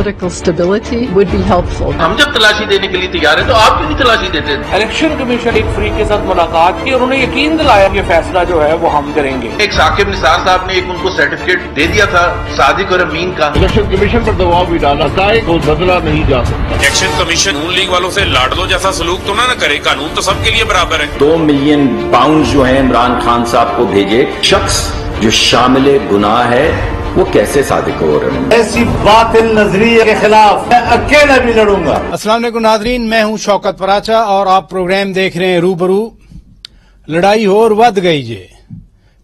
geopolitical stability would be helpful. ہم جب تلاشی دینے کے لیے تیار ہیں تو آپ کیوں نہیں تلاشی دیتے؟ الیکشن کمیشن ایک فریق کے ساتھ ملاقات کی اور انہیں یقین دلایا کہ فیصلہ جو ہے وہ ہم کریں گے. ایک ثاقب نثار صاحب نے ایک ان کو سرٹیفکیٹ دے دیا تھا صادق اور امین کا. الیکشن کمیشن پر دباؤ بھی ڈالا تھا کو بدلا نہیں جا سکتا. الیکشن کمیشن نون لیگ والوں سے لاڈلو جیسا سلوک تو نہ کرے. قانون تو سب کے لیے برابر ہے. 2 ملین پاؤنڈ جو ہیں عمران خان صاحب کو بھیجے. شخص جو شامل گناہ ہے وہ کیسے صادق ہو رہے ہیں؟ ایسی باطل نظریے کے خلاف میں اکیلا بھی لڑوں گا. السلام علیکم ناظرین، میں ہوں شوکت پراچا اور آپ پروگرام دیکھ رہے ہیں روبرو. لڑائی اور ود گئی جے.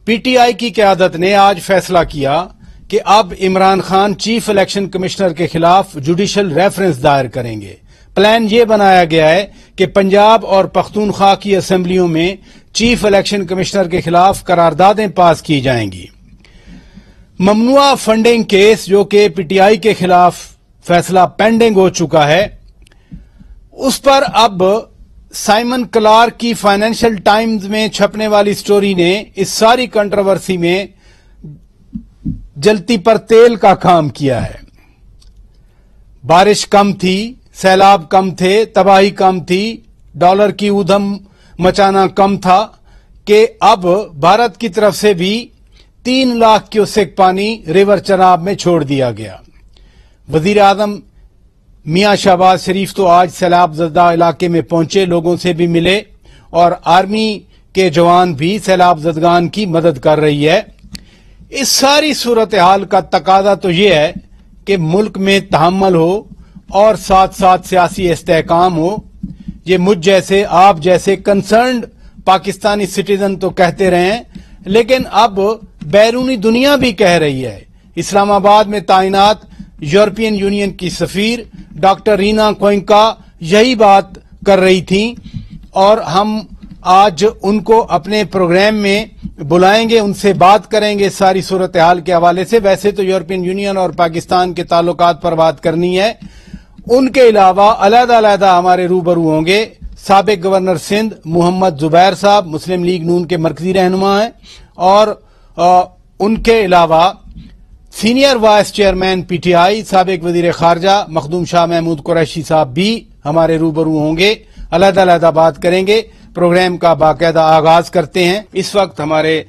پی ٹی آئی کی قیادت نے آج فیصلہ کیا کہ اب Imran Khan chief election commissioner کے خلاف جوڈیشل ریفرنس دائر کریں گے. پلان یہ بنایا گیا ہے کہ پنجاب اور پختونخوا کی اسمبلیوں میں چیف الیکشن کمشنر کے خلاف قراردادیں پاس کی جائیں گی. ممنوعہ فنڈنگ کیس جو کہ پی ٹی آئی کے خلاف فیصلہ پینڈنگ ہو چکا ہے، اس پر اب سائمن کلارک کی فائنینشل ٹائمز میں چھپنے والی سٹوری نے اس ساری کنٹروورسی میں جلتی پر تیل کا کام کیا ہے. بارش کم تھی، سیلاب کم تھے، تباہی کم تھی، ڈالر کی ادھم مچانا کم تھا کہ اب بھارت کی طرف سے بھی 3 لاکھ کیوسیک پانی ریور چناب میں چھوڑ دیا گیا. وزیر اعظم میاں شہباز شریف تو آج سیلاب زدہ علاقے میں پہنچے، لوگوں سے بھی ملے اور آرمی کے جوان بھی سیلاب زدگان کی مدد کر رہی ہے. اس ساری صورتحال کا تقاضا تو یہ ہے کہ ملک میں تحمل ہو اور ساتھ ساتھ سیاسی استحکام ہو. یہ مجھ جیسے، آپ جیسے کنسرنڈ پاکستانی سٹیزن تو کہتے رہے ہیں، لیکن اب بیرونی دنیا بھی کہہ رہی ہے. اسلام آباد میں تعینات یورپین یونین کی سفیر ڈاکٹر رینا کوئنکا یہی بات کر رہی تھیں اور ہم آج ان کو اپنے پروگرام میں بلائیں گے، ان سے بات کریں گے ساری صورتحال کے حوالے سے. ویسے تو یورپین یونین اور پاکستان کے تعلقات پر بات کرنی ہے. ان کے علاوہ علیحدہ علیحدہ ہمارے روبرو ہوں گے سابق گورنر سندھ محمد زبیر صاحب، مسلم لیگ نون کے مرکزی رہنما ہیں، اور ان کے علاوہ senior vice chairman P T آئی سابق وزیر خارجہ مخدوم شاہ محمود قریشی صاحب بھی ہمارے روبرو ہوں گے. علیحدہ علیحدہ بات کریں گے. پروگرام کا باقاعدہ آغاز کرتے ہیں. اس وقت ہمارے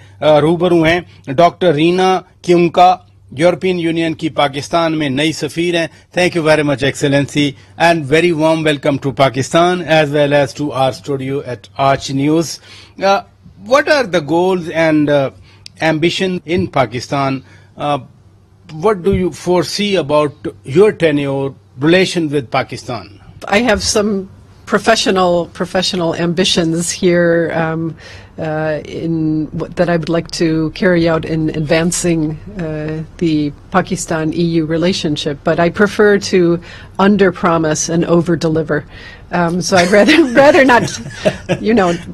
روبرو ہیں doctor Riina Kionka, European Union کی پاکستان میں نئی سفیر ہیں. Thank you very much excellency and very warm welcome to Pakistan as well as to our studio at Aaj news. What are the goals and ambition in Pakistan? What do you foresee about your tenure relation with Pakistan? I have some professional ambitions here that I would like to carry out in advancing the Pakistan-EU relationship, but I prefer to under-promise and over-deliver. So I'd rather not,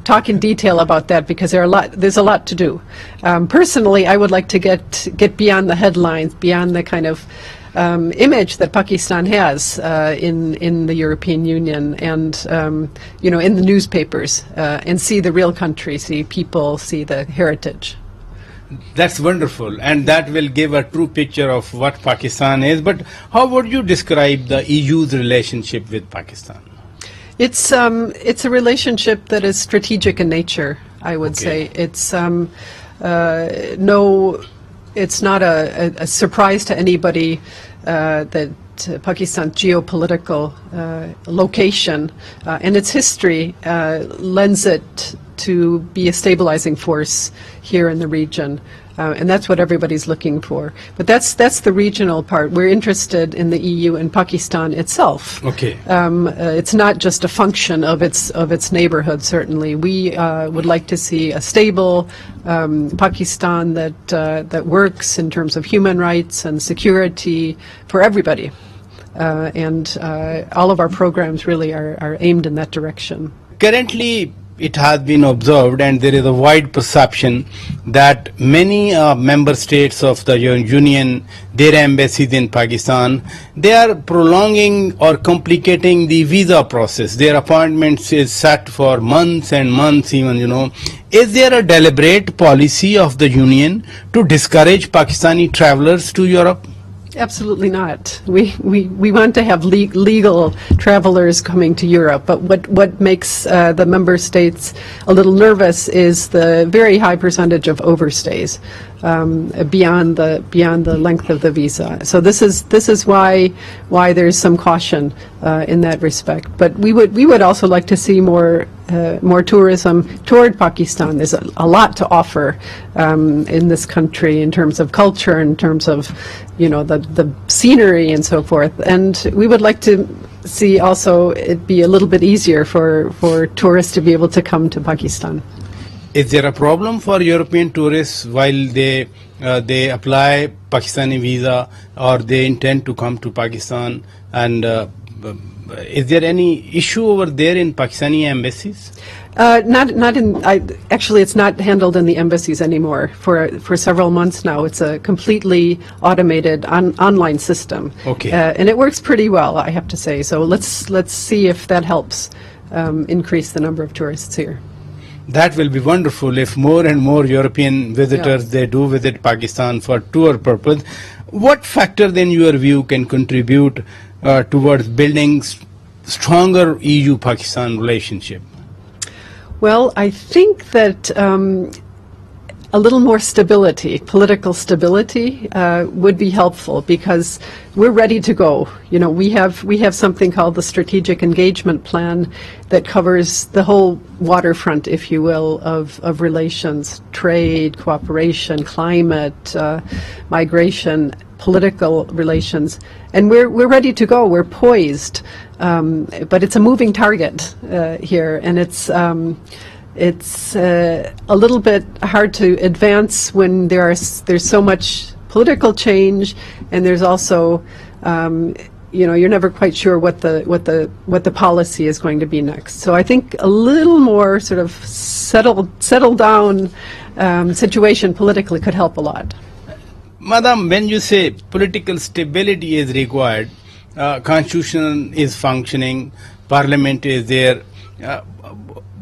talk in detail about that because there's a lot to do. Personally, I would like to get beyond the headlines, beyond the kind of image that Pakistan has in the European Union and in the newspapers, and see the real country, see people, see the heritage. That's wonderful, and that will give a true picture of what Pakistan is. But how would you describe the EU's relationship with Pakistan? It's a relationship that is strategic in nature, I would say. It's not a surprise to anybody that Pakistan's geopolitical location and its history lends it to be a stabilizing force here in the region. And that's what everybody's looking for. But that's the regional part. We're interested in the EU and Pakistan itself. Okay. It's not just a function of its neighborhood. Certainly, we would like to see a stable Pakistan that works in terms of human rights and security for everybody. And all of our programs really are aimed in that direction. Currently, it has been observed, and there is a wide perception that many member states of the Union, their embassies in Pakistan, they are prolonging or complicating the visa process. Their appointments is set for months and months even, Is there a deliberate policy of the Union to discourage Pakistani travelers to Europe? Absolutely not. We want to have legal travelers coming to Europe, but what makes the member states a little nervous is the very high percentage of overstays beyond the length of the visa. So this is why there's some caution in that respect. But we would also like to see more tourism toward Pakistan. There's a lot to offer in this country in terms of culture, in terms of the scenery and so forth. And we would like to see also it be a little bit easier for tourists to be able to come to Pakistan. Is there a problem for European tourists while they apply Pakistani visa or they intend to come to Pakistan? And is there any issue over there in Pakistani embassies? Not in. Actually, it's not handled in the embassies anymore. For several months now, it's a completely automated online system. Okay. And it works pretty well, I have to say. So let's see if that helps increase the number of tourists here. That will be wonderful if more and more European visitors, they do visit Pakistan for tour purpose. What factor, in your view, can contribute towards building stronger EU-Pakistan relationship? Well, I think that a little more stability, political stability, would be helpful because we're ready to go. We have something called the Strategic Engagement Plan that covers the whole waterfront, if you will, of relations: trade, cooperation, climate, migration, political relations, and we're ready to go. We're poised, but it's a moving target here, and it's a little bit hard to advance when there's so much political change, and there's also you're never quite sure what the policy is going to be next. So I think a little more sort of settled down situation politically could help a lot. Madam, when you say political stability is required, constitution is functioning, parliament is there,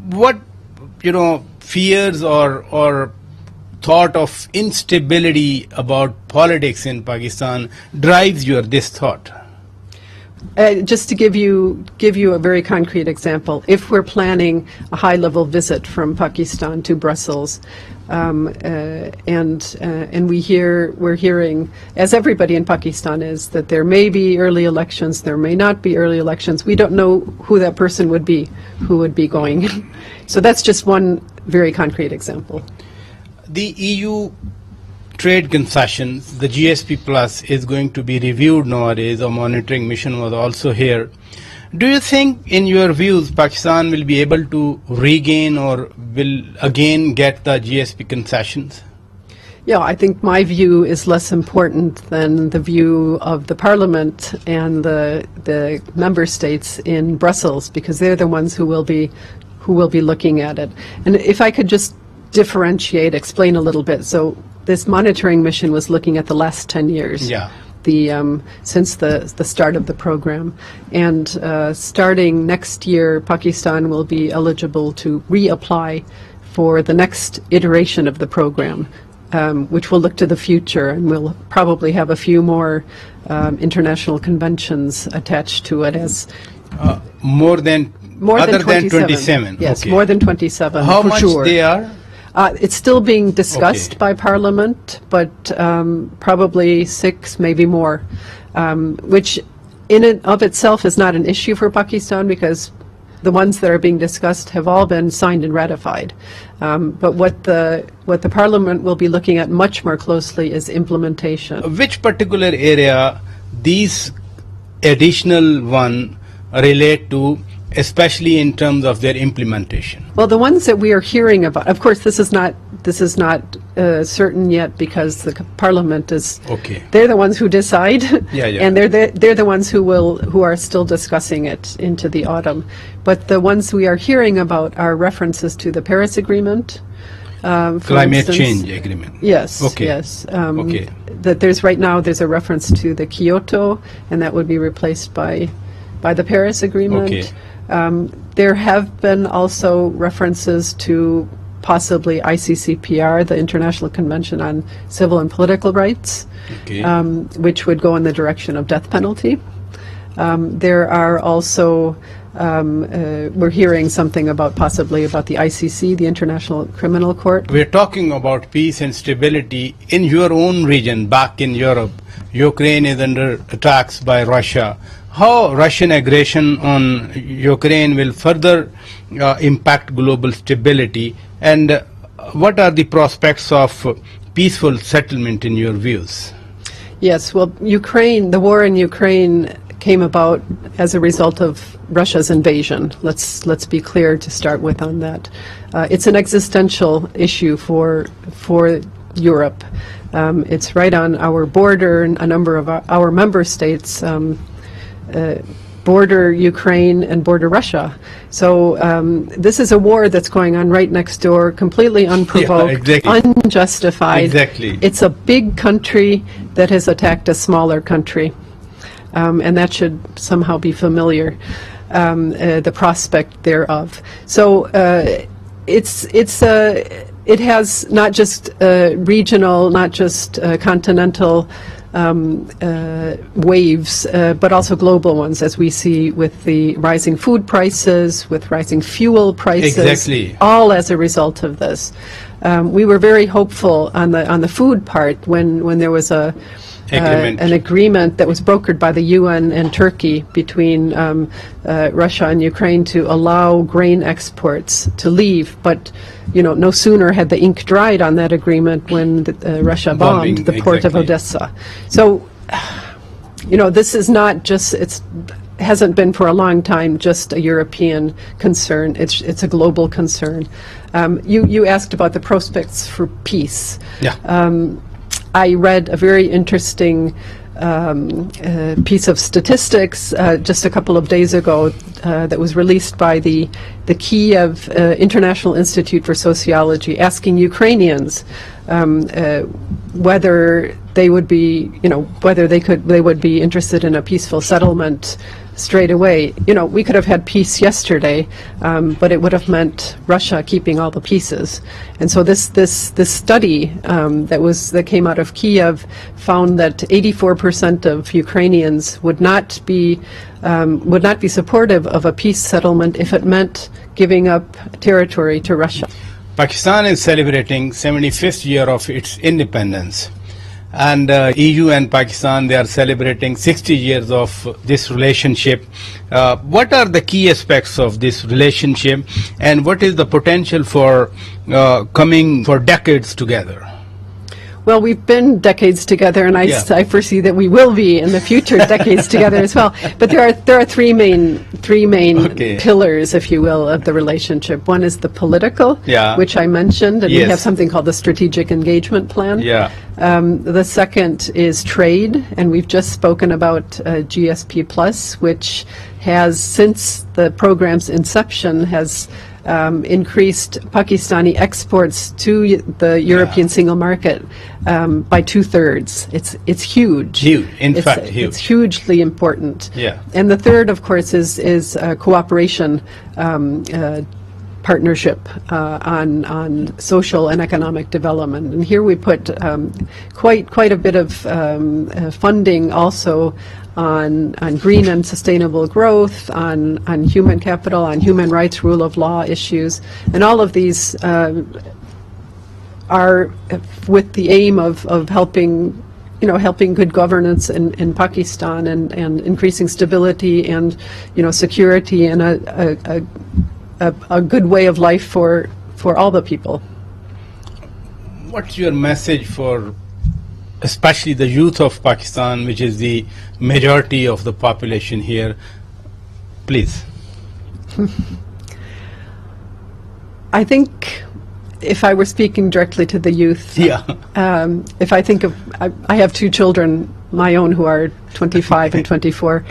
what fears or thought of instability about politics in Pakistan drives this thought? Just to give you a very concrete example, if we're planning a high-level visit from Pakistan to Brussels, and we're hearing, as everybody in Pakistan is, that there may be early elections, there may not be early elections. We don't know who that person would be, who would be going. So that's just one very concrete example. The EU trade concessions, the GSP Plus, is going to be reviewed nowadays. A monitoring mission was also here. Do you think, in your views, Pakistan will be able to regain or will again get the GSP concessions? Yeah, I think my view is less important than the view of the Parliament and the member states in Brussels, because they're the ones who will be looking at it. And if I could just explain a little bit. So this monitoring mission was looking at the last 10 years. Yeah. Since the start of the program. And starting next year, Pakistan will be eligible to reapply for the next iteration of the program, which will look to the future, and we'll probably have a few more international conventions attached to it as more than 27. Yes, okay. More than 27. How for much sure. they are? It's still being discussed by Parliament, but probably 6, maybe more, which in and of itself is not an issue for Pakistan because the ones that are being discussed have all been signed and ratified. But what the Parliament will be looking at much more closely is implementation. Which particular area these additional one relate to, especially in terms of their implementation? Well, the ones that we are hearing about, of course, this is not certain yet because the Parliament is. Okay. They're the ones who decide. Yeah. And they're the ones who are still discussing it into the autumn. But the ones we are hearing about are references to the Paris Agreement. Climate change agreement. Yes. Okay. Yes. Okay. That there's a reference to the Kyoto, and that would be replaced by the Paris Agreement. Okay. There have been also references to possibly ICCPR, the International Convention on Civil and Political Rights, Okay. which would go in the direction of death penalty. There are also, we're hearing something about possibly about the ICC, the International Criminal Court. We're talking about peace and stability in your own region, back in Europe. Ukraine is under attacks by Russia. How Russian aggression on Ukraine will further impact global stability, and what are the prospects of peaceful settlement in your views? Yes, well, Ukraine, the war in Ukraine came about as a result of Russia's invasion. Let's be clear to start with on that. It's an existential issue for Europe. It's right on our border. A number of our member states border Ukraine and border Russia. So this is a war that's going on right next door, completely unprovoked, Yeah, exactly. unjustified. Exactly. It's a big country that has attacked a smaller country. And that should somehow be familiar, the prospect thereof. So it has not just regional, not just continental waves, but also global ones, as we see with the rising food prices, with rising fuel prices, Exactly. all as a result of this. We were very hopeful on the food part when there was an agreement that was brokered by the UN and Turkey between Russia and Ukraine to allow grain exports to leave. But, no sooner had the ink dried on that agreement when Russia bombed Bombing, the port of exactly. Odessa. So, this is not just, hasn't been for a long time just a European concern. It's a global concern. You asked about the prospects for peace. Yeah. I read a very interesting piece of statistics just a couple of days ago that was released by the Kiev International Institute for Sociology, asking Ukrainians whether they would be, whether they would be interested in a peaceful settlement straight away. We could have had peace yesterday, but it would have meant Russia keeping all the pieces. And so this study that came out of Kiev found that 84% of Ukrainians would not be supportive of a peace settlement if it meant giving up territory to Russia. Pakistan is celebrating 75th year of its independence, and EU and Pakistan, they are celebrating 60 years of this relationship. What are the key aspects of this relationship, and what is the potential for coming for decades together? Well, we've been decades together, and I foresee that we will be in the future decades together as well. But there are three main Okay. pillars, if you will, of the relationship. One is the political, Yeah. which I mentioned, and we Yes. have something called the Strategic Engagement Plan. Yeah. The second is trade, and we've just spoken about GSP Plus, which has, since the program's inception, has increased Pakistani exports to the European single market by 2/3. It's huge. Huge. In fact, huge. It's hugely important. Yeah. And the third, of course, is cooperation. Partnership on social and economic development, and here we put quite a bit of funding also on green and sustainable growth, on human capital, on human rights, rule of law issues, and all of these are with the aim of helping good governance in Pakistan and increasing stability and security and a good way of life for all the people. What's your message for especially the youth of Pakistan, which is the majority of the population here? Please. I think if I were speaking directly to the youth, if I think of, I have two children, my own, who are 25 and 24,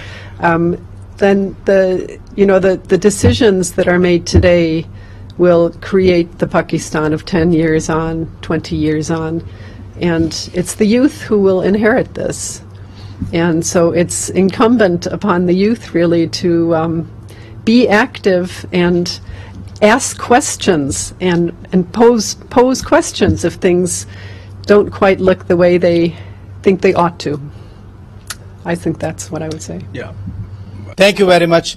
then the decisions that are made today will create the Pakistan of 10 years on, 20 years on, and it's the youth who will inherit this. And so it's incumbent upon the youth really to be active and ask questions and pose questions if things don't quite look the way they think they ought to. I think that's what I would say. Yeah. Thank you very much.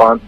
5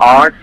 8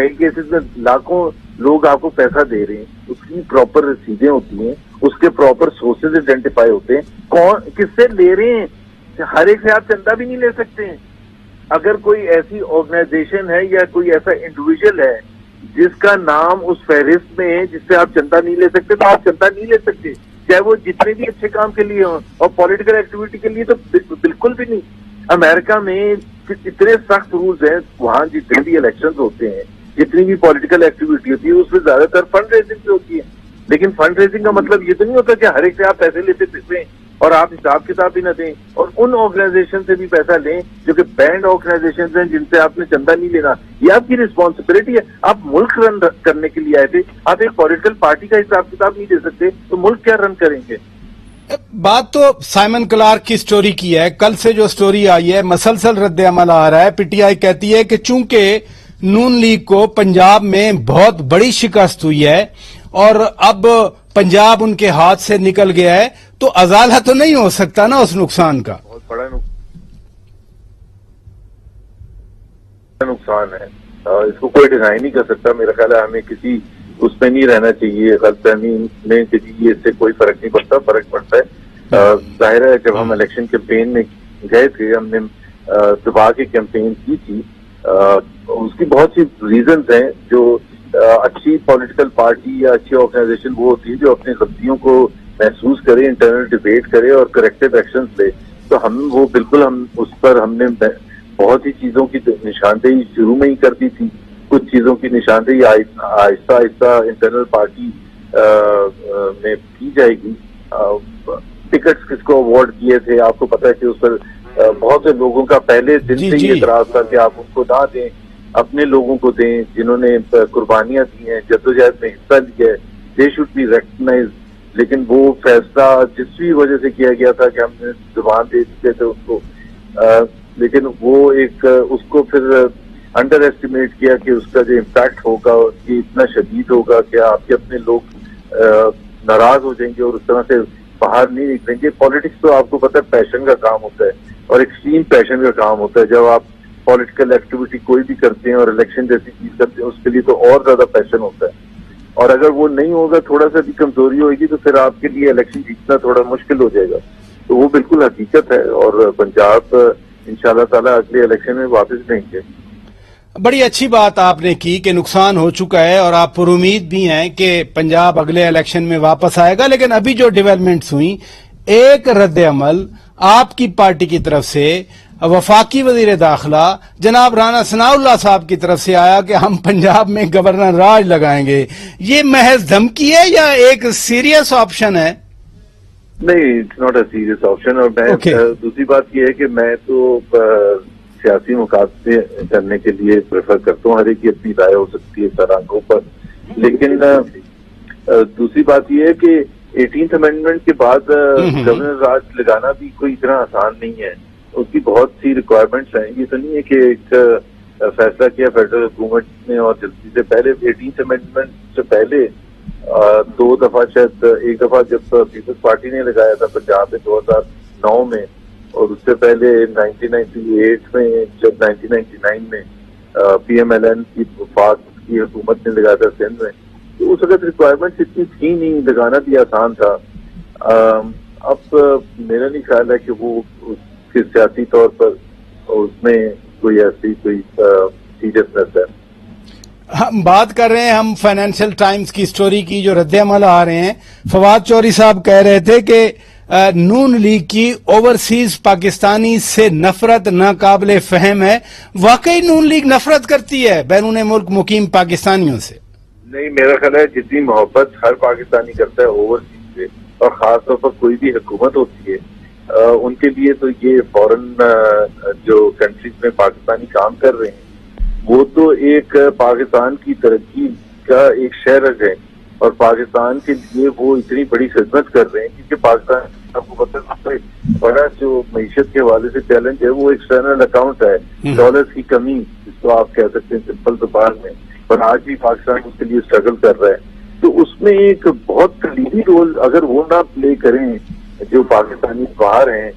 کئی cases میں لاکھوں لوگ آپ کو پیسہ دے رہے ہیں, اس کی پراپر رسیدیں ہوتی ہیں, اس کے پراپر سورسز آئیڈینٹیفائی ہوتے ہیں, کون کس سے لے رہے ہیں. ہر ایک سے آپ چندہ بھی نہیں لے سکتے ہیں. اگر کوئی ایسی آرگنائزیشن ہے یا کوئی ایسا انڈیویجل ہے جس کا نام اس فہرست میں ہے جس سے آپ چندہ نہیں لے سکتے, تو آپ چندہ نہیں لے سکتے, چاہے وہ جتنے بھی اچھے کام کے لیے ہوں. اور پولیٹیکل ایکٹیویٹی کے لیے تو بالکل بھی نہیں. امریکہ میں اتنے سخت رولز ہیں, وہاں جتنے بھی الیکشنز ہوتے ہیں, جتنی بھی پولیٹیکل ایکٹیویٹی ہوتی ہے, اس میں زیادہ تر فنڈ ریزنگ سے ہوتی ہے. لیکن فنڈ ریزنگ کا مطلب یہ تو نہیں ہوتا کہ ہر ایک سے آپ پیسے لیتے پھریں اور آپ حساب کتاب بھی نہ دیں, اور ان آرگنائزیشن سے بھی پیسہ لیں جو کہ بینڈ آرگنائزیشن ہیں جن سے آپ نے چندہ نہیں لینا. یہ آپ کی رسپانسبلٹی ہے. آپ ملک رن کرنے کے لیے آئے تھے, آپ ایک پولیٹیکل پارٹی کا حساب کتاب نہیں دے سکتے تو ملک کیا رن کریں گے؟ بات تو سائمن کلارک کی سٹوری کی ہے. کل سے جو سٹوری آئی ہے مسلسل رد عمل آ رہا ہے. پی ٹی آئی کہتی ہے کہ چونکہ نون لیگ کو پنجاب میں بہت بڑی شکست ہوئی ہے اور اب پنجاب ان کے ہاتھ سے نکل گیا ہے, تو ازالہ تو نہیں ہو سکتا نا اس نقصان کا. بہت بڑا نقصان ہے, اس کو کوئی ڈینائی نہیں کر سکتا. میرا خیال ہے ہمیں کسی اس پہ نہیں رہنا چاہیے غلط فہمی میں کہ اس سے کوئی فرق نہیں پڑتا. فرق پڑتا ہے. ظاہر ہے جب ہم الیکشن کیمپین میں گئے تھے, ہم نے دبا کے کیمپین کی تھی, اس کی بہت سی ریزنز ہیں. جو اچھی پولیٹیکل پارٹی یا اچھی آرگنائزیشن وہ ہوتی ہے جو اپنی غلطیوں کو محسوس کرے, انٹرنل ڈیبیٹ کرے اور کریکٹیو ایکشنز لے. تو ہم وہ بالکل ہم اس پر ہم نے بہت ہی چیزوں کی نشاندہی شروع میں ہی کر دی تھی. کچھ چیزوں کی نشاندہی آہستہ آہستہ انٹرنل پارٹی میں کی جائے گی. ٹکٹس کس کو اوارڈ کیے تھے آپ کو پتا ہے کہ اس پر بہت سے لوگوں کا پہلے دن سے ہی اعتراض تھا کہ آپ ان کو نہ دیں, اپنے لوگوں کو دیں جنہوں نے قربانیاں دی ہیں, جدوجہد میں حصہ لیا ہے. They should be recognise. لیکن وہ فیصلہ جس بھی وجہ سے کیا گیا تھا کہ ہم نے زبان دے دیتے تھے ان کو, لیکن وہ ایک اس کو پھر انڈر ایسٹیمیٹ کیا کہ اس کا جو امپیکٹ ہوگا یہ اتنا شدید ہوگا کہ آپ کے اپنے لوگ ناراض ہو جائیں گے اور اس طرح سے باہر نہیں نکلیں گے. پالیٹکس تو آپ کو پتہ ہے پیشن کا کام ہوتا ہے اور ایکسٹریم پیشن کا کام ہوتا ہے. جب آپ پولیٹیکل ایکٹیویٹی کوئی بھی کرتے ہیں اور الیکشن جیسی چیز کرتے ہیں اس کے لیے تو اور زیادہ پیشن ہوتا ہے. اور اگر وہ نہیں ہوگا, تھوڑا سا بھی کمزوری ہوگی تو پھر آپ کے لیے الیکشن جیتنا تھوڑا مشکل ہو جائے گا. تو وہ بالکل حقیقت ہے اور پنجاب انشاءاللہ تعالی اگلے الیکشن میں واپس رہیں گے. بڑی اچھی بات آپ نے کی کہ نقصان ہو چکا ہے اور آپ پر امید بھی ہیں کہ پنجاب اگلے الیکشن میں واپس آئے گا. لیکن ابھی جو ڈیولپمنٹس ہوئی, ایک رد عمل آپ کی پارٹی کی طرف سے وفاقی وزیر داخلہ جناب رانا ثناء اللہ صاحب کی طرف سے آیا کہ ہم پنجاب میں گورنر راج لگائیں گے. یہ محض دھمکی ہے یا ایک سیریس آپشن ہے؟ نہیں, it's not a serious option. اور دوسری بات یہ ہے کہ میں تو سیاسی مقابلے کرنے کے لیے پریفر کرتا ہوں. ہر ایک کی اپنی رائے ہو سکتی ہے سرانگوں پر, لیکن دوسری بات یہ ہے کہ 18th امینڈمنٹ کے بعد گورنر راج لگانا بھی کوئی اتنا آسان نہیں ہے. اس کی بہت سی ریکوائرمنٹس ہیں. یہ تو نہیں ہے کہ ایک فیصلہ کیا فیڈرل حکومت نے اور جلدی سے پہلے 18th امینڈمنٹ سے پہلے 2 دفعہ شاید ایک دفعہ جب پیپلز پارٹی نے لگایا تھا پنجاب میں 2009 میں, اور اس سے پہلے 1998 میں جب 1999 میں پی ایم ایل این کی وفاق کی حکومت نے لگایا تھا سندھ میں, تو اس وقت ریکوائرمنٹ اتنی تھی نہیں, لگانا بھی آسان تھا. اب میرا نہیں خیال ہے کہ وہ سیاسی طور پر اس میں کوئی ایسی کوئی سیریسنس ہے. ہم بات کر رہے ہیں ہم فائنینشیل ٹائمز کی سٹوری کی جو رد عمل آ رہے ہیں. فواد چوری صاحب کہہ رہے تھے کہ نون لیگ کی اوورسیز پاکستانی سے نفرت ناقابل فہم ہے. واقعی نون لیگ نفرت کرتی ہے بیرون ملک مقیم پاکستانیوں سے؟ نہیں, میرا خیال ہے جتنی محبت ہر پاکستانی کرتا ہے اوورسیز سے, اور خاص طور پر کوئی بھی حکومت ہوتی ہے ان کے لیے تو یہ فورن جو کنٹریز میں پاکستانی کام کر رہے ہیں وہ تو ایک پاکستان کی ترقی کا ایک شہرج ہے, اور پاکستان کے لیے وہ اتنی بڑی خدمت کر رہے ہیں کیونکہ پاکستان آپ کو پتہ ہے بڑا جو معیشت کے حوالے سے چیلنج ہے وہ ایکسٹرنل اکاؤنٹ ہے, ڈالرز کی کمی جس کو آپ کہہ سکتے ہیں سمپل زبان میں, اور آج بھی پاکستان اس کے لیے اسٹرگل کر رہا ہے. تو اس میں ایک بہت کلیدی رول اگر وہ نہ پلے کریں جو پاکستانی باہر ہیں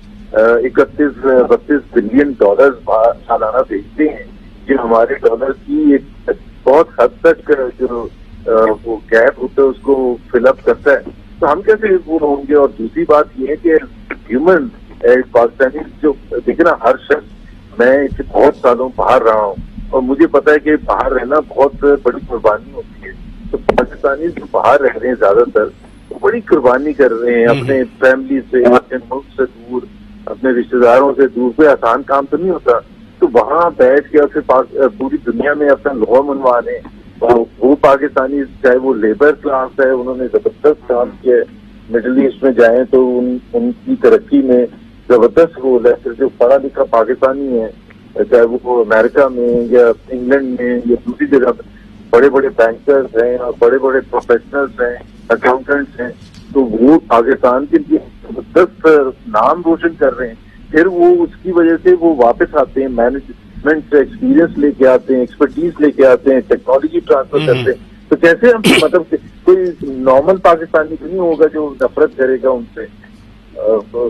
31-32 بلین ڈالرز سالانہ بھیجتے ہیں, جو ہمارے ڈالر کی ایک بہت حد تک جو وہ گیپ ہوتا ہے اس کو فل اپ کرتا ہے. تو ہم کیسے وہ ہوں گے؟ اور دوسری بات یہ ہے کہ ہیومن پاکستانی جو دیکھیں نا، ہر شخص، میں بہت سالوں باہر رہا ہوں اور مجھے پتا ہے کہ باہر رہنا بہت بڑی قربانی ہوتی ہے. تو پاکستانی جو باہر رہ رہے ہیں زیادہ تر وہ بڑی قربانی کر رہے ہیں اپنے فیملی سے، اپنے ملک سے دور، اپنے رشتے داروں سے دور. کوئی آسان کام تو نہیں ہوتا. تو وہاں بیٹھ کے پھر پوری دنیا میں اپنا لوہا منوا لیں. وہ پاکستانی چاہے وہ لیبر کلاس ہے، انہوں نے زبردست کام کیا ہے. مڈل ایسٹ میں جائیں تو ان کی ترقی میں زبردست رول ہے. پھر جو پڑھا لکھا پاکستانی ہے، چاہے وہ امریکہ میں یا انگلینڈ میں یا دوسری جگہ میں، بڑے بڑے بینکرز ہیں اور بڑے بڑے پروفیشنلز ہیں، اکاؤنٹنٹس ہیں، تو وہ پاکستان کے لیے زبردست نام روشن کر رہے ہیں. پھر وہ اس کی وجہ سے وہ واپس آتے ہیں، مینجمنٹ سے ایکسپیرینس لے کے آتے ہیں، ایکسپرٹیز لے کے آتے ہیں، ٹیکنالوجی ٹرانسفر کرتے ہیں. تو کیسے ہم مطلب کوئی نارمل پاکستانی نہیں ہوگا جو نفرت کرے گا ان سے.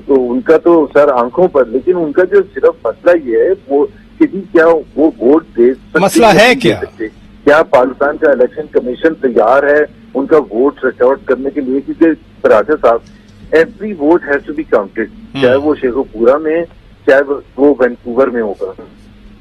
تو ان کا تو سر آنکھوں پر، لیکن ان کا جو صرف مسئلہ یہ ہے وہ کہ جی کیا وہ ووٹ دے سکتے، مسئلہ ہے کیا پاکستان کا الیکشن کمیشن تیار ہے ان کا ووٹ ریکارڈ کرنے کے لیے؟ کیونکہ راجہ صاحب، every vote has to be counted, چاہے وہ شیخ پورہ میں، چاہے وہ وینکوور میں ہوگا.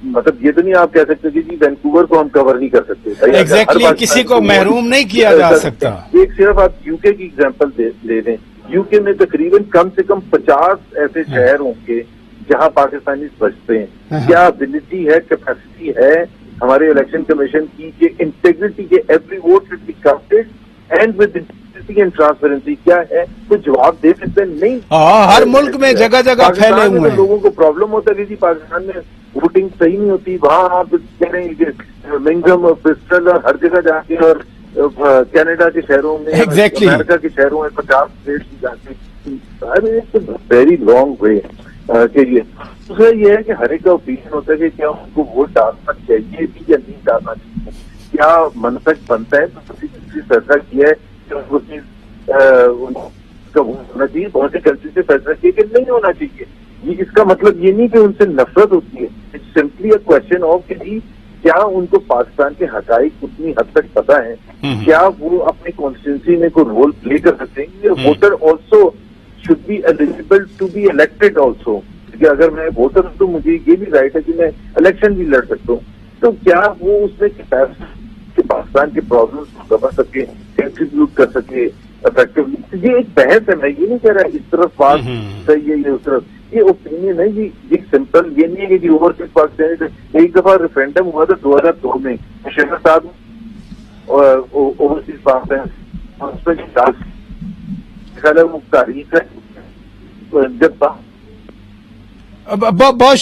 مطلب یہ تو نہیں آپ کہہ سکتے کہ جی وینکوور کو ہم کور نہیں کر سکتے. ایگزیکٹلی کسی کو محروم نہیں کیا جا سکتا. ایک صرف آپ یو کے کی ایگزامپل لے لیں. یو کے میں تقریباً کم سے کم 50 ایسے شہر ہوں گے جہاں پاکستانی بچتے ہیں. کیا ابیلٹی ہے، کیپیسٹی ہے ہمارے الیکشن کمیشن کی کہ انٹیگریٹی کے every vote should be counted and with integrity and transparency? کیا ہے کوئی جواب دے سکتے ہیں؟ نہیں. ہر ملک میں جگہ جگہ پھیلے ہوئے ہیں. لوگوں کو پرابلم ہوتا ہے کہ جی پاکستان میں ووٹنگ صحیح نہیں ہوتی. وہاں آپ کہہ رہے ہیں کہ منگم اور برسٹل اور ہر جگہ جا کے، اور کینیڈا کے شہروں میں، امریکہ کے شہروں میں 50 اسٹیٹ کی جاتی. ویری لانگ وے کہ یہ. دوسرا یہ ہے کہ ہر ایک کا اوپینین ہوتا ہے کہ کیا ان کو ووٹ ڈالنا چاہیے بھی یا نہیں ڈالنا چاہیے، کیا منطق بنتا ہے. تو کسی فیصلہ کیا ہے کہ ان کا ووٹ ہونا چاہیے. بہت سی کنٹری سے فیصلہ کیا کہ نہیں ہونا چاہیے. یہ اس کا مطلب یہ نہیں کہ ان سے نفرت ہوتی ہے. It's simply a question of کہ جی کیا ان کو پاکستان کے حقائق اتنی حد تک پتہ ہے، کیا وہ اپنی کانسٹیٹوئنسی میں کوئی رول پلے کر سکتے ہیں. Voter also should be eligible to be elected also. کہ اگر میں ووٹر ہوں تو مجھے یہ بھی رائٹ ہے کہ میں الیکشن بھی لڑ سکتا ہوں. تو کیا وہ اس میں کہ پاکستان کے پرابلمس کو سمجھ سکے، کنٹریبیوٹ کر سکے افیکٹولی؟ یہ ایک بحث ہے. میں یہ نہیں کہہ رہا اس طرف بات صحیح ہے یا اس طرف. یہ اوپینین ہے. یہ سمپل یہ نہیں ہے کہ جی اوورسیز پاکستانی. ایک دفعہ ریفرینڈم ہوا تھا 2002 میں، شہر صاحب اوورسیز پاکستان، اس میں خیال ہے وہ تاریخ ہے جب. بہت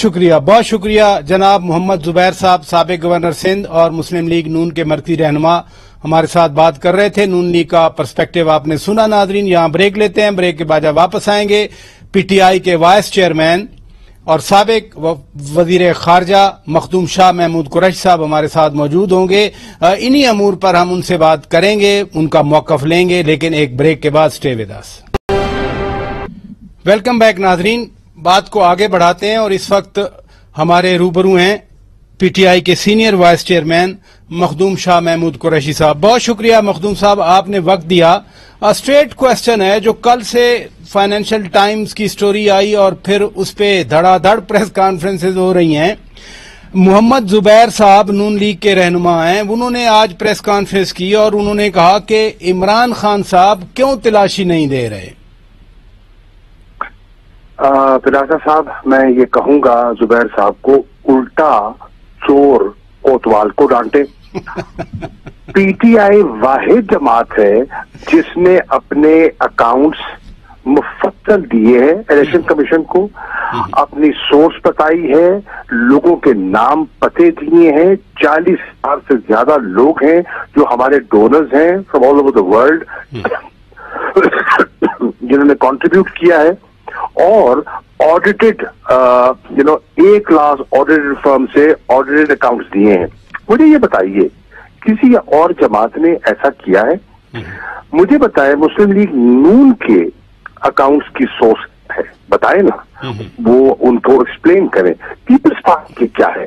شکریہ جناب محمد زبیر صاحب، سابق گورنر سندھ اور مسلم لیگ نون کے مرکزی رہنما، ہمارے ساتھ بات کر رہے تھے. نون لیگ کا پرسپیکٹو آپ نے سنا. ناظرین، یہاں بریک لیتے ہیں. بریک کے بعد واپس آئیں گے. پی ٹی آئی کے وائس چیئرمین اور سابق وزیر خارجہ مخدوم شاہ محمود قریشی صاحب ہمارے ساتھ موجود ہوں گے. انہی امور پر ہم ان سے بات کریں گے، ان کا موقف لیں گے، لیکن ایک بریک کے بعد stay with us. Welcome back ناظرین. بات کو آگے بڑھاتے ہیں اور اس وقت ہمارے روبرو ہیں پی ٹی آئی کے سینئر وائس چیئرمین مخدوم شاہ محمود قریشی صاحب. بہت شکریہ مخدوم صاحب، آپ نے وقت دیا. اسٹریٹ کوسچن ہے جو کل سے فائنینشیل ٹائمز کی سٹوری آئی اور پھر اس پہ دھڑا دھڑ پریس کانفرنسز ہو رہی ہیں. محمد زبیر صاحب نون لیگ کے رہنما ہیں، انہوں نے آج پریس کانفرنس کی اور انہوں نے کہا کہ عمران خان صاحب کیوں تلاشی نہیں دے رہے. فراز صاحب، میں یہ کہوں گا زبیر صاحب کو الٹا چور کوتوال کو ڈانٹے. پی ٹی آئی واحد جماعت ہے جس نے اپنے اکاؤنٹس مفصل دیے ہیں الیکشن کمیشن کو، اپنی سورس بتائی ہے، لوگوں کے نام پتے دیے ہیں. 40,000 سے زیادہ لوگ ہیں جو ہمارے ڈونرز ہیں from all over the world جنہوں نے کنٹریبیوٹ کیا ہے، اور آڈیٹڈ A کلاس آڈیٹڈ فرم سے آڈیٹڈ اکاؤنٹس دیے ہیں. مجھے یہ بتائیے کسی اور جماعت نے ایسا کیا ہے؟ مجھے بتائیں مسلم لیگ نون کے اکاؤنٹس کی سورس ہے، بتائیں نا، وہ ان کو ایکسپلین کریں. پیپلز پارٹی کے کیا ہے؟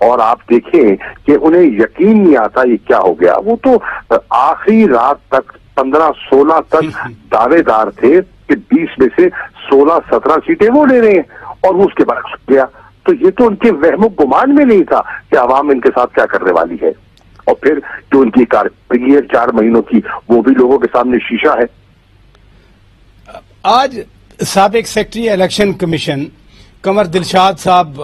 اور آپ دیکھیں کہ انہیں یقین نہیں آتا یہ کیا ہو گیا. وہ تو آخری رات تک 15-16 تک دعوے دار تھے کہ 20 میں سے 16-17 سیٹیں وہ لے رہے ہیں, اور وہ اس کے بعد سک گیا. تو یہ تو ان کے وہم و گمان میں نہیں تھا کہ عوام ان کے ساتھ کیا کرنے والی ہے. اور پھر جو ان کی کارکردگی ہے 4 مہینوں کی, وہ بھی لوگوں کے سامنے شیشہ ہے. آج سابق secretary election commission Qamar Dilshad صاحب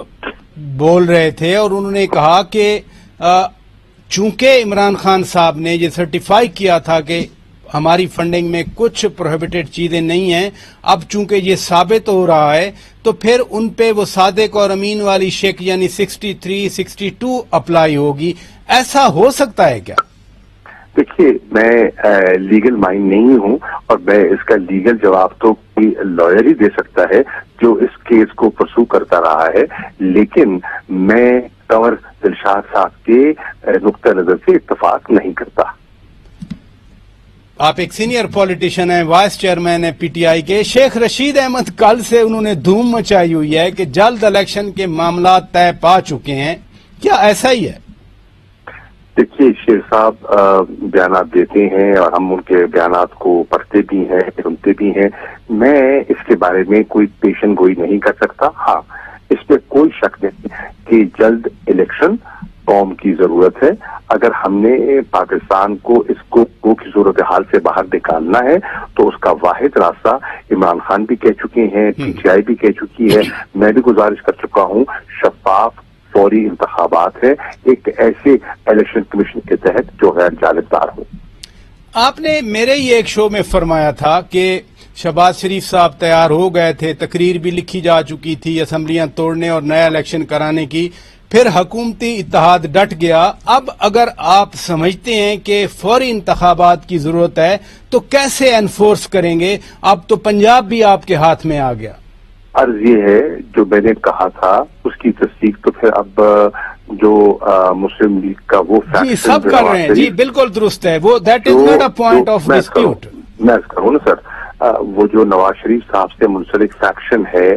بول رہے تھے اور انہوں نے کہا کہ چونکہ عمران خان صاحب نے یہ سرٹیفائی کیا تھا کہ ہماری فنڈنگ میں کچھ پروہیبٹڈ چیزیں نہیں ہیں, اب چونکہ یہ ثابت ہو رہا ہے تو پھر ان پہ وہ صادق اور امین والی شک یعنی 63-62 اپلائی ہوگی. ایسا ہو سکتا ہے کیا؟ دیکھیے, میں لیگل مائنڈ نہیں ہوں اور میں اس کا لیگل جواب تو کوئی لائر ہی دے سکتا ہے جو اس کیس کو پرسو کرتا رہا ہے, لیکن میں قمر دلشاد صاحب کے نقطہ نظر سے اتفاق نہیں کرتا. آپ ایک سینئر پولیٹیشین ہیں, وائس چیئرمین ہیں پی ٹی آئی کے. شیخ رشید احمد کل سے انہوں نے دھوم مچائی ہوئی ہے کہ جلد الیکشن کے معاملات طے پا چکے ہیں, کیا ایسا ہی ہے؟ دیکھیے, شیر صاحب بیانات دیتے ہیں اور ہم ان کے بیانات کو پڑھتے بھی ہیں, سنتے بھی ہیں. میں اس کے بارے میں کوئی پیشن گوئی نہیں کر سکتا. ہاں, اس پہ کوئی شک نہیں کہ جلد الیکشن قوم کی ضرورت ہے. اگر ہم نے پاکستان کو اس کو کی صورتحال سے باہر نکالنا ہے تو اس کا واحد راستہ عمران خان بھی کہہ چکے ہیں, پی ٹی آئی بھی کہہ چکی ہے, میں بھی گزارش کر چکا ہوں, شفاف فوری انتخابات ہے ایک ایسے الیکشن کمیشن کے تحت جو غیر جانبدار ہو. آپ نے میرے ہی ایک شو میں فرمایا تھا کہ شہباز شریف صاحب تیار ہو گئے تھے, تقریر بھی لکھی جا چکی تھی اسمبلیاں توڑنے اور نیا الیکشن کرانے کی, پھر حکومتی اتحاد ڈٹ گیا. اب اگر آپ سمجھتے ہیں کہ فوری انتخابات کی ضرورت ہے تو کیسے انفورس کریں گے؟ اب تو پنجاب بھی آپ کے ہاتھ میں آ گیا. عرض یہ ہے جو میں نے کہا تھا اس کی تصدیق تو پھر اب جو مسلم لیگ کا وہ جی سب کر رہے ہیں, جی بالکل درست ہے, وہ that is not a point of dispute. میں کروں نا سر, وہ جو نواز شریف صاحب سے منسلک فیکشن ہے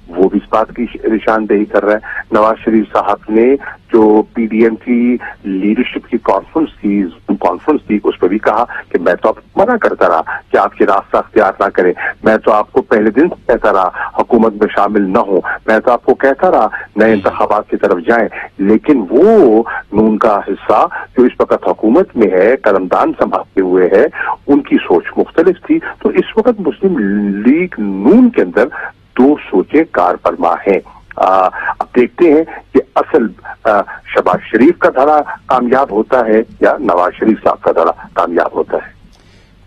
وہ بھی اس بات کی نشاندہی کر رہا ہے. نواز شریف صاحب نے جو پی ڈی ایم کی لیڈرشپ کی کانفرنس تھی اس پہ بھی کہا کہ میں تو آپ منع کرتا رہا کہ آپ کے راستہ اختیار نہ کریں, میں تو آپ کو پہلے دن کہتا رہا حکومت میں شامل نہ ہوں, میں تو آپ کو کہتا رہا نئے انتخابات کی طرف جائیں. لیکن وہ نون کا حصہ جو اس وقت حکومت میں ہے, قلمدان سنبھالتے ہوئے ہے, ان کی سوچ مختلف تھی. تو اس وقت مسلم لیگ نون کے اندر 2 سوچیں کار فرما ہیں. اب دیکھتے ہیں کہ اصل شہباز شریف کا دھڑا کامیاب ہوتا ہے یا نواز شریف صاحب کا دھڑا کامیاب ہوتا ہے.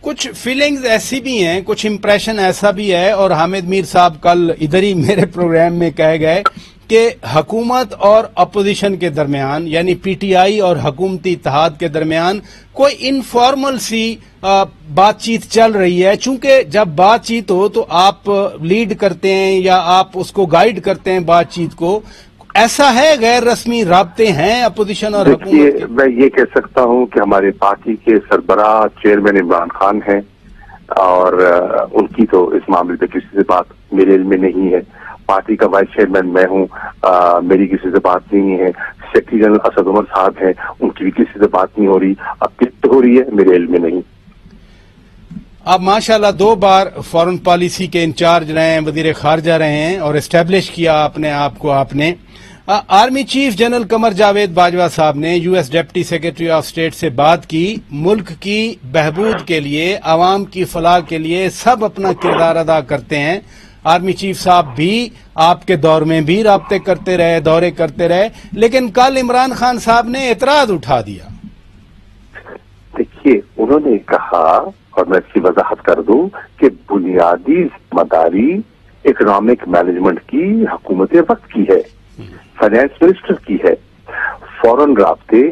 کچھ فیلنگز ایسی بھی ہیں, کچھ امپریشن ایسا بھی ہے, اور حامد میر صاحب کل ادھر ہی میرے پروگرام میں کہہ گئے کہ حکومت اور اپوزیشن کے درمیان یعنی پی ٹی آئی اور حکومتی اتحاد کے درمیان کوئی انفارمل سی بات چیت چل رہی ہے. چونکہ جب بات چیت ہو تو آپ لیڈ کرتے ہیں یا آپ اس کو گائیڈ کرتے ہیں بات چیت کو, ایسا ہے غیر رسمی رابطے ہیں اپوزیشن اور حکومت کے؟ دیکھیے, میں یہ کہہ سکتا ہوں کہ ہمارے پارٹی کے سربراہ چیئرمین عمران خان ہیں اور ان کی تو اس معاملے پہ کسی سے بات میرے علم میں نہیں ہے. پارٹی کا وائس چیئرمین میں ہوں, میری کسی سے بات نہیں ہے. سیکرٹری جنرل اسد عمر صاحب ہیں, ان کی بھی کسی سے بات نہیں ہو رہی. اب کس ہو رہی ہے میرے علم میں نہیں. آپ ماشاءاللہ 2 بار فارن پالیسی کے انچارج رہے ہیں, وزیر خارجہ رہے ہیں اور اسٹیبلش کیا اپنے آپ کو آپ نے. Army chief general Qamar Javed Bajwa صاحب نے U S deputy secretary of state سے بات کی, ملک کی بہبود کے لیے, عوام کی فلاح کے لیے سب اپنا کردار ادا کرتے ہیں. آرمی چیف صاحب بھی آپ کے دور میں بھی رابطے کرتے رہے, دورے کرتے رہے, لیکن کل عمران خان صاحب نے اعتراض اٹھا دیا. دیکھیے, انہوں نے کہا اور میں اس کی وضاحت کر دوں کہ بنیادی ذمہ داری اکنامک مینجمنٹ کی حکومت وقت کی ہے, فائنانس منسٹر کی ہے. فورن رابطے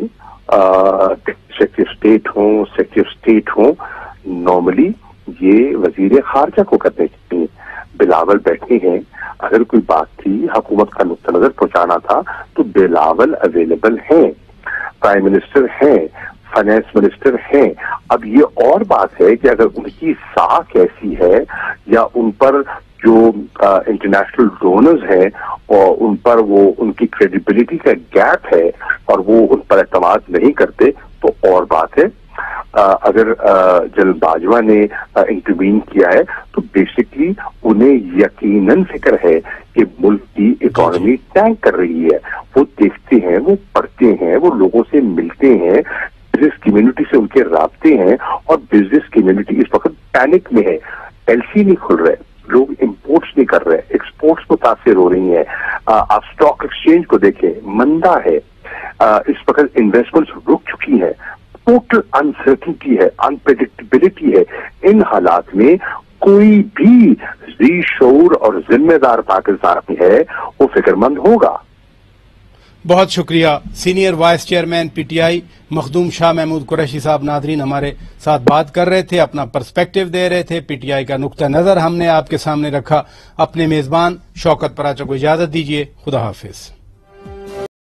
سیکرٹری آف اسٹیٹ ہوں, سیکرٹری آف اسٹیٹ ہوں, نارملی یہ وزیر خارجہ کو کرنے چاہیے. بلاول بیٹھے ہیں, اگر کوئی بات تھی حکومت کا نقطہ نظر پہنچانا تھا تو بلاول اویلیبل ہیں, پرائم منسٹر ہیں, فائنانس منسٹر ہیں. اب یہ اور بات ہے کہ اگر ان کی ساکھ ایسی ہے یا ان پر جو انٹرنیشنل ڈونرز ہیں اور ان پر وہ ان کی کریڈیبلٹی کا گیپ ہے اور وہ ان پر اعتماد نہیں کرتے تو اور بات ہے. اگر جنرل باجوہ نے انٹروین کیا ہے تو بیسکلی انہیں یقیناً فکر ہے کہ ملک کی اکانومی ٹینک کر رہی ہے. وہ دیکھتے ہیں, وہ پڑھتے ہیں, وہ لوگوں سے ملتے ہیں, بزنس کمیونٹی سے ان کے رابطے ہیں, اور بزنس کمیونٹی اس وقت پینک میں ہے. ایل سی نہیں کھل رہے, لوگ امپورٹس نہیں کر رہے, ایکسپورٹس متاثر ہو رہی ہیں. آپ اسٹاک ایکسچینج کو دیکھیں, مندہ ہے. اس وقت انویسٹمنٹس رک چکی ہیں. ٹوٹل انسرٹنٹی ہے, انپریڈکٹیبلٹی ہے. ان حالات میں کوئی بھی ذی شعور اور ذمہ دار پاکستانی ہے وہ فکر مند ہوگا. بہت شکریہ. Senior vice chairman P T I Makhdoom Shah Mahmood Qureshi sahib ناظرین ہمارے ساتھ بات کر رہے تھے, اپنا پرسپیکٹو دے رہے تھے. پی ٹی آئی کا نقطہ نظر ہم نے آپ کے سامنے رکھا. اپنے میزبان شوکت پراچا کو اجازت دیجیے. خدا حافظ.